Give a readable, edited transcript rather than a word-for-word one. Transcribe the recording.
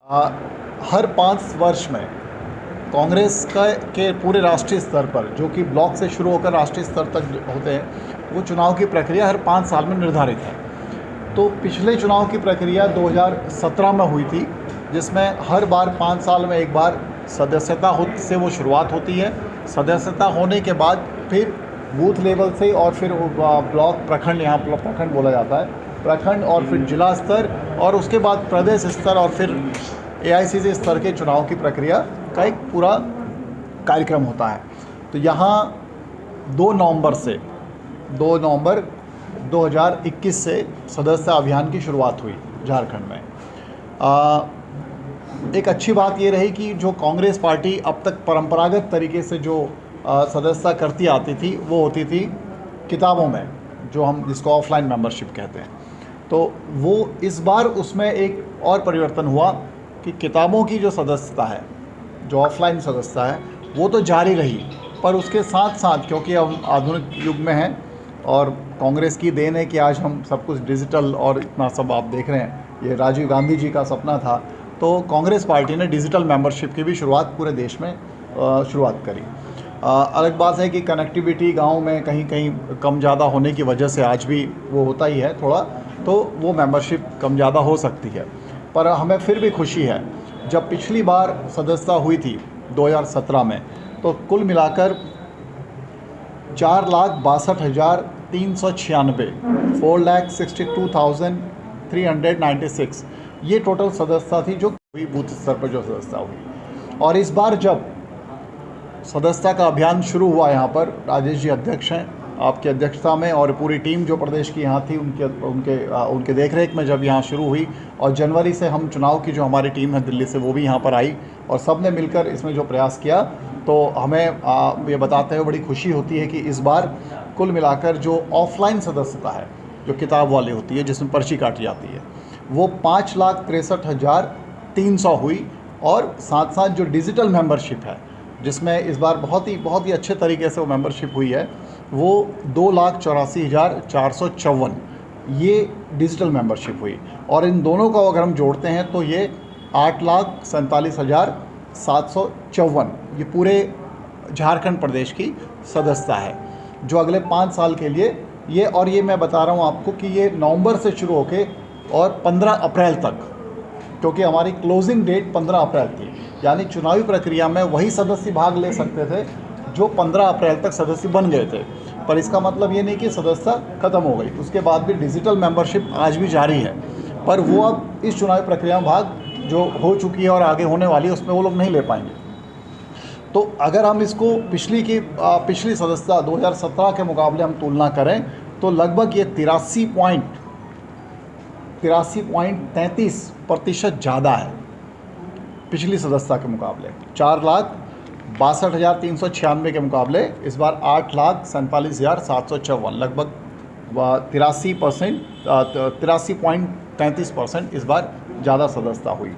आ, हर 5 वर्ष में कांग्रेस के पूरे राष्ट्रीय स्तर पर, जो कि ब्लॉक से शुरू होकर राष्ट्रीय स्तर तक होते हैं, वो चुनाव की प्रक्रिया हर 5 साल में निर्धारित है। तो पिछले चुनाव की प्रक्रिया 2017 में हुई थी, जिसमें हर बार 5 साल में एक बार सदस्यता से वो शुरुआत होती है। सदस्यता होने के बाद फिर बूथ लेवल से और फिर ब्लॉक, प्रखंड, यहाँ प्रखंड बोला जाता है, प्रखंड और फिर जिला स्तर और उसके बाद प्रदेश स्तर और फिर AICC स्तर के चुनाव की प्रक्रिया का एक पूरा कार्यक्रम होता है। तो यहाँ 2 नवंबर 2021 से सदस्यता अभियान की शुरुआत हुई झारखंड में। एक अच्छी बात ये रही कि जो कांग्रेस पार्टी अब तक परंपरागत तरीके से जो सदस्यता करती आती थी, वो होती थी किताबों में, जो हम जिसको ऑफलाइन मेंबरशिप कहते हैं। तो वो इस बार उसमें एक और परिवर्तन हुआ कि किताबों की जो सदस्यता है, जो ऑफलाइन सदस्यता है, वो तो जारी रही, पर उसके साथ साथ, क्योंकि हम आधुनिक युग में हैं और कांग्रेस की देन है कि आज हम सब कुछ डिजिटल और इतना सब आप देख रहे हैं, ये राजीव गांधी जी का सपना था, तो कांग्रेस पार्टी ने डिजिटल मेंबरशिप की भी शुरुआत पूरे देश में शुरुआत करी। अलग बात है कि कनेक्टिविटी गाँव में कहीं कहीं कम ज़्यादा होने की वजह से आज भी वो होता ही है थोड़ा, तो वो मेंबरशिप कम ज़्यादा हो सकती है। पर हमें फिर भी खुशी है, जब पिछली बार सदस्यता हुई थी 2017 में, तो कुल मिलाकर 4,62,396 4,62,396 ये टोटल सदस्यता थी जो हुई बूथ स्तर पर, जो सदस्यता हुई। और इस बार जब सदस्यता का अभियान शुरू हुआ, यहाँ पर राजेश जी अध्यक्ष हैं, आपकी अध्यक्षता में, और पूरी टीम जो प्रदेश की यहाँ थी उनके देखरेख में जब यहाँ शुरू हुई, और जनवरी से हम चुनाव की जो हमारी टीम है दिल्ली से, वो भी यहाँ पर आई और सब ने मिलकर इसमें जो प्रयास किया, तो हमें ये बताते हुए बड़ी खुशी होती है कि इस बार कुल मिलाकर जो ऑफलाइन सदस्यता है, जो किताब वाली होती है जिसमें पर्ची काटी जाती है, वो 5,63,300 हुई। और साथ साथ जो डिजिटल मेंबरशिप है, जिसमें इस बार बहुत ही अच्छे तरीके से वो मेंबरशिप हुई है, वो 2,84,454 ये डिजिटल मेंबरशिप हुई। और इन दोनों को अगर हम जोड़ते हैं तो ये 8,47,754 ये पूरे झारखंड प्रदेश की सदस्यता है, जो अगले 5 साल के लिए ये, और ये मैं बता रहा हूँ आपको कि ये नवंबर से शुरू होके और 15 अप्रैल तक, क्योंकि हमारी क्लोजिंग डेट 15 अप्रैल थी, यानी चुनावी प्रक्रिया में वही सदस्य भाग ले सकते थे जो 15 अप्रैल तक सदस्य बन गए थे। पर इसका मतलब ये नहीं कि सदस्यता ख़त्म हो गई, उसके बाद भी डिजिटल मेंबरशिप आज भी जारी है, पर वो अब इस चुनावी प्रक्रिया में भाग जो हो चुकी है और आगे होने वाली है, उसमें वो लोग नहीं ले पाएंगे। तो अगर हम इसको पिछली सदस्यता 2017 के मुकाबले हम तुलना करें, तो लगभग ये 83.33% ज़्यादा है पिछली सदस्यता के मुकाबले। 4,62,396 के मुकाबले इस बार 8,47,754, लगभग 83.33% इस बार ज़्यादा सदस्यता हुई।